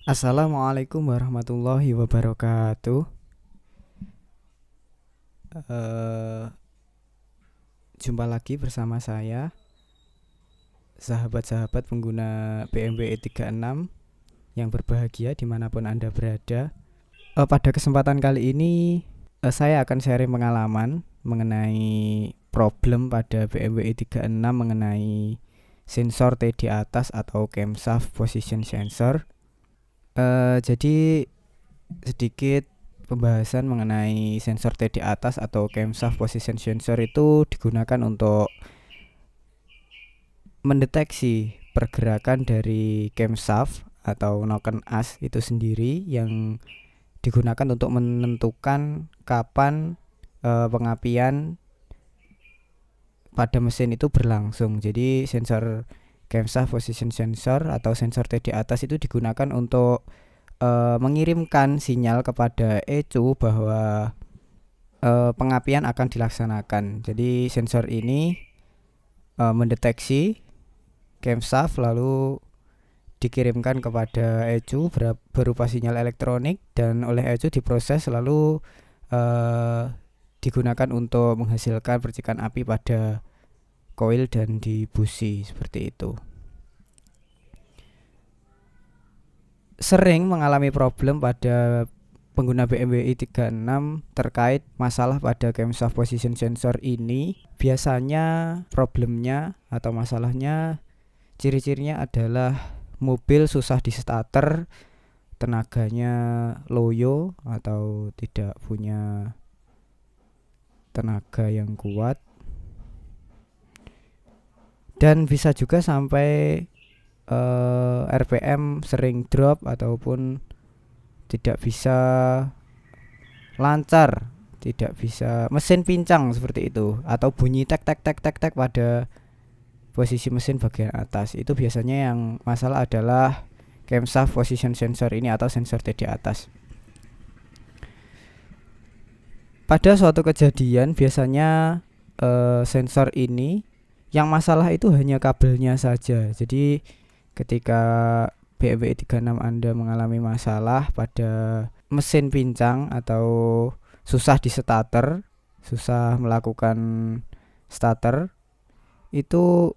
Assalamualaikum warahmatullahi wabarakatuh. Eh, Jumpa lagi bersama saya, sahabat-sahabat pengguna BMW E36 yang berbahagia dimanapun Anda berada. Pada kesempatan kali ini, saya akan sharing pengalaman mengenai problem pada BMW E36 mengenai sensor T di atas atau camshaft position sensor. Jadi sedikit pembahasan mengenai sensor T di atas atau camshaft position sensor itu digunakan untuk mendeteksi pergerakan dari camshaft atau noken as itu sendiri yang digunakan untuk menentukan kapan pengapian pada mesin itu berlangsung. Jadi sensor camshaft position sensor atau sensor T di atas itu digunakan untuk mengirimkan sinyal kepada ECU bahwa pengapian akan dilaksanakan. Jadi sensor ini mendeteksi camshaft lalu dikirimkan kepada ECU berupa sinyal elektronik dan oleh ECU diproses lalu digunakan untuk menghasilkan percikan api pada koil dan di busi seperti itu. Sering mengalami problem pada pengguna BMW i36 terkait masalah pada camshaft position sensor ini. Biasanya problemnya atau masalahnya ciri-cirinya adalah mobil susah di starter, tenaganya loyo atau tidak punya tenaga yang kuat, dan bisa juga sampai RPM sering drop ataupun tidak bisa lancar, tidak bisa mesin pincang seperti itu, atau bunyi tek tek tek tek tek pada posisi mesin bagian atas. Itu biasanya yang masalah adalah camshaft position sensor ini atau sensor T di atas. Pada suatu kejadian biasanya sensor ini yang masalah itu hanya kabelnya saja. Jadi ketika BMW i36 Anda mengalami masalah pada mesin pincang atau susah di starter, susah melakukan starter, itu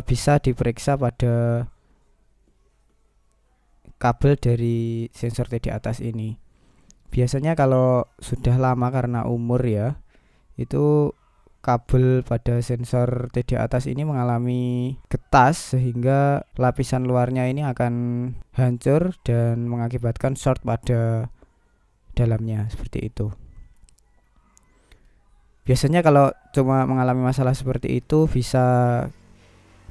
bisa diperiksa pada kabel dari sensor T di atas ini. Biasanya kalau sudah lama karena umur ya, itu kabel pada sensor T di atas ini mengalami getas sehingga lapisan luarnya ini akan hancur dan mengakibatkan short pada dalamnya seperti itu. Biasanya kalau cuma mengalami masalah seperti itu bisa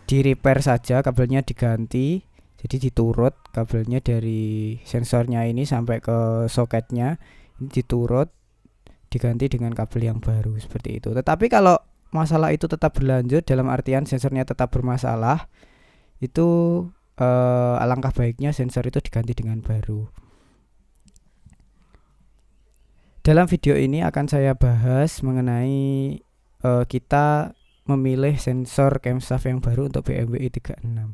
di repair saja, kabelnya diganti. Jadi diturut kabelnya dari sensornya ini sampai ke soketnya, ini diturut diganti dengan kabel yang baru seperti itu. Tetapi kalau masalah itu tetap berlanjut dalam artian sensornya tetap bermasalah, itu alangkah baiknya sensor itu diganti dengan baru. Dalam video ini akan saya bahas mengenai kita memilih sensor camshaft yang baru untuk BMW i36.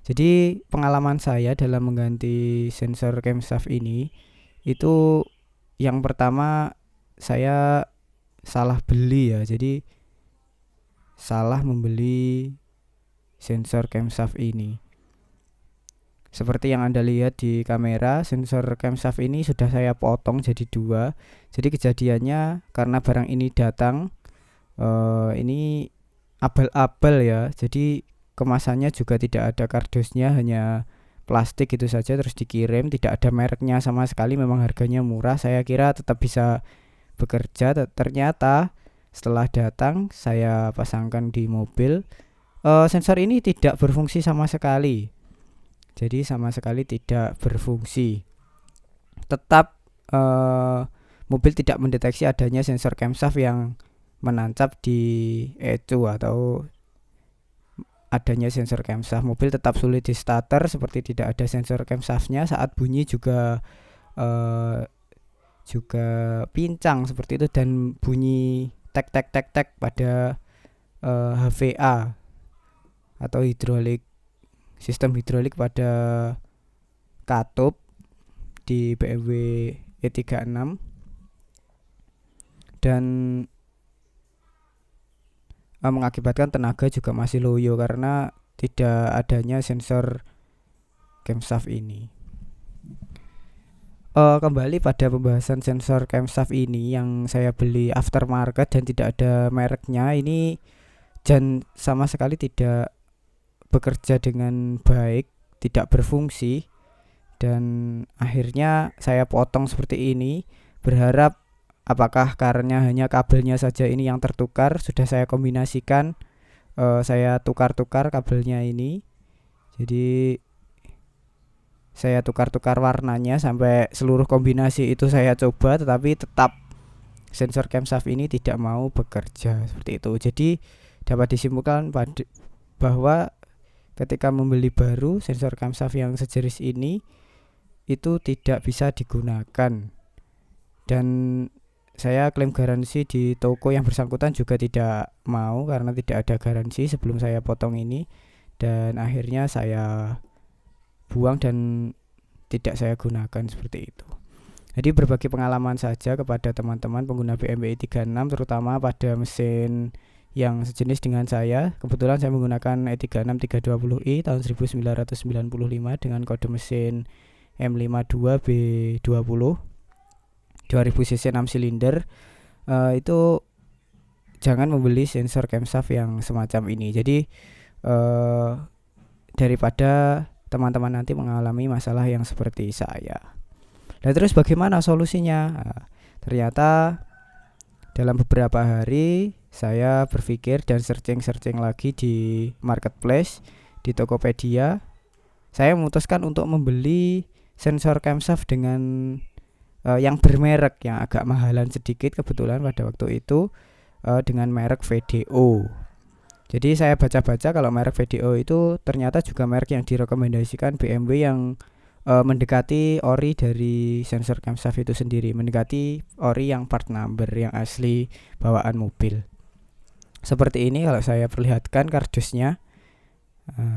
Jadi pengalaman saya dalam mengganti sensor camshaft ini itu yang pertama saya salah beli ya. Jadi salah membeli sensor camshaft ini. Seperti yang Anda lihat di kamera, sensor camshaft ini sudah saya potong jadi dua. Jadi kejadiannya karena barang ini datang ini abal-abal ya. Jadi kemasannya juga tidak ada kardusnya, hanya plastik itu saja terus dikirim, tidak ada mereknya sama sekali. Memang harganya murah, saya kira tetap bisa bekerja. Ternyata setelah datang saya pasangkan di mobil, sensor ini tidak berfungsi sama sekali. Jadi sama sekali tidak berfungsi. Tetap mobil tidak mendeteksi adanya sensor camshaft yang menancap di ECU atau adanya sensor camshaft. Mobil tetap sulit di starter seperti tidak ada sensor camshaftnya. Saat bunyi juga pincang seperti itu, dan bunyi tek tek tek tek pada HVA atau sistem hidrolik pada katup di BMW E36 dan mengakibatkan tenaga juga masih loyo karena tidak adanya sensor camshaft ini. Kembali pada pembahasan sensor camshaft ini yang saya beli aftermarket dan tidak ada mereknya ini, dan sama sekali tidak bekerja dengan baik, tidak berfungsi, dan akhirnya saya potong seperti ini. Berharap apakah karena hanya kabelnya saja ini yang tertukar, sudah saya kombinasikan, saya tukar-tukar kabelnya ini. Jadi saya tukar-tukar warnanya sampai seluruh kombinasi itu saya coba, tetapi tetap sensor camshaft ini tidak mau bekerja seperti itu. Jadi dapat disimpulkan bahwa ketika membeli baru sensor camshaft yang sejenis ini itu tidak bisa digunakan, dan saya klaim garansi di toko yang bersangkutan juga tidak mau karena tidak ada garansi sebelum saya potong ini, dan akhirnya saya buang dan tidak saya gunakan seperti itu. Jadi berbagi pengalaman saja kepada teman-teman pengguna BMW E36 terutama pada mesin yang sejenis dengan saya. Kebetulan saya menggunakan E36 320i tahun 1995 dengan kode mesin M52B20 2000 cc 6 silinder. Itu jangan membeli sensor camshaft yang semacam ini. Jadi daripada teman-teman nanti mengalami masalah yang seperti saya. Nah, terus bagaimana solusinya? Ternyata dalam beberapa hari saya berpikir dan searching lagi di marketplace, di Tokopedia. Saya memutuskan untuk membeli sensor camshaft dengan yang bermerek, yang agak mahalan sedikit kebetulan pada waktu itu, dengan merek VDO. Jadi saya baca-baca kalau merek VDO itu ternyata juga merek yang direkomendasikan BMW yang mendekati ori dari sensor camshaft itu sendiri, mendekati ori yang part number yang asli bawaan mobil. Seperti ini kalau saya perlihatkan kardusnya,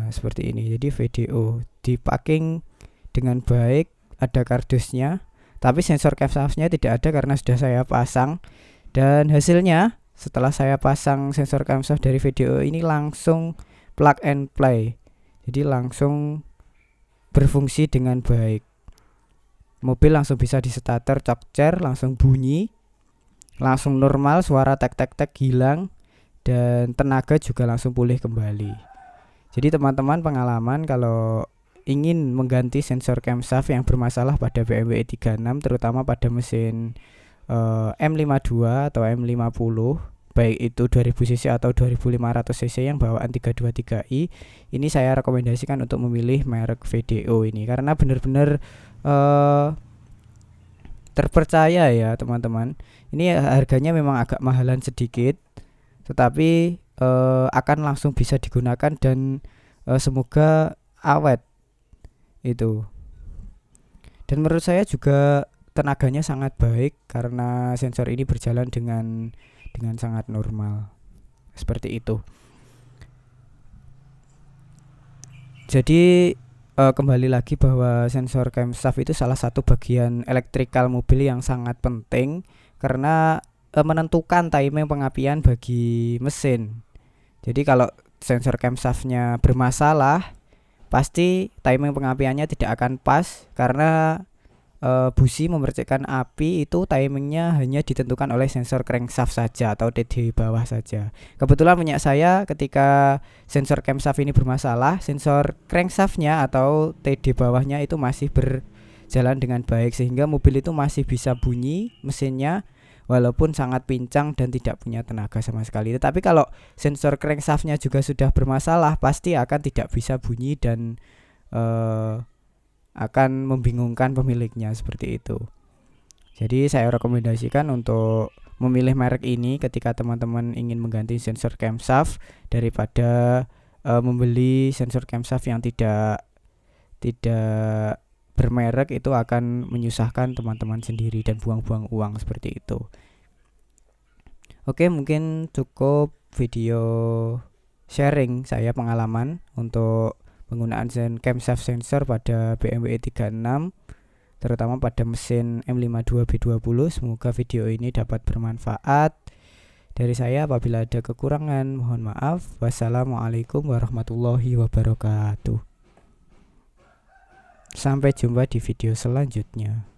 seperti ini. Jadi VDO di packing dengan baik, ada kardusnya, tapi sensor camshaftnya tidak ada karena sudah saya pasang, dan hasilnya setelah saya pasang sensor camshaft dari VDO ini langsung plug and play. Jadi langsung berfungsi dengan baik. Mobil langsung bisa distarter, cokcer, langsung bunyi, langsung normal, suara tek hilang, dan tenaga juga langsung pulih kembali. Jadi teman-teman pengalaman kalau ingin mengganti sensor camshaft yang bermasalah pada BMW E36 terutama pada mesin M52 atau M50, baik itu 2000 cc atau 2500 cc yang bawaan 323i, ini saya rekomendasikan untuk memilih merek VDO ini karena benar-benar terpercaya ya teman-teman. Ini harganya memang agak mahalan sedikit, tetapi akan langsung bisa digunakan dan semoga awet itu. Dan menurut saya juga tenaganya sangat baik karena sensor ini berjalan dengan sangat normal. Seperti itu. Jadi kembali lagi bahwa sensor camshaft itu salah satu bagian elektrikal mobil yang sangat penting karena menentukan timing pengapian bagi mesin. Jadi kalau sensor camshaftnya bermasalah, pasti timing pengapiannya tidak akan pas karena busi memercikkan api itu timingnya hanya ditentukan oleh sensor crankshaft saja atau TD bawah saja. Kebetulan punya saya ketika sensor camshaft ini bermasalah, sensor crankshaftnya atau TD bawahnya itu masih berjalan dengan baik sehingga mobil itu masih bisa bunyi mesinnya walaupun sangat pincang dan tidak punya tenaga sama sekali. Tetapi kalau sensor crankshaftnya juga sudah bermasalah, pasti akan tidak bisa bunyi dan akan membingungkan pemiliknya seperti itu. Jadi saya rekomendasikan untuk memilih merek ini ketika teman-teman ingin mengganti sensor camshaft daripada membeli sensor camshaft yang tidak bermerek, itu akan menyusahkan teman-teman sendiri dan buang-buang uang seperti itu. Oke, mungkin cukup video sharing saya pengalaman untuk penggunaan camshaft sensor pada BMW E36. terutama pada mesin M52B20. Semoga video ini dapat bermanfaat. Dari saya, apabila ada kekurangan mohon maaf. Wassalamualaikum warahmatullahi wabarakatuh. Sampai jumpa di video selanjutnya.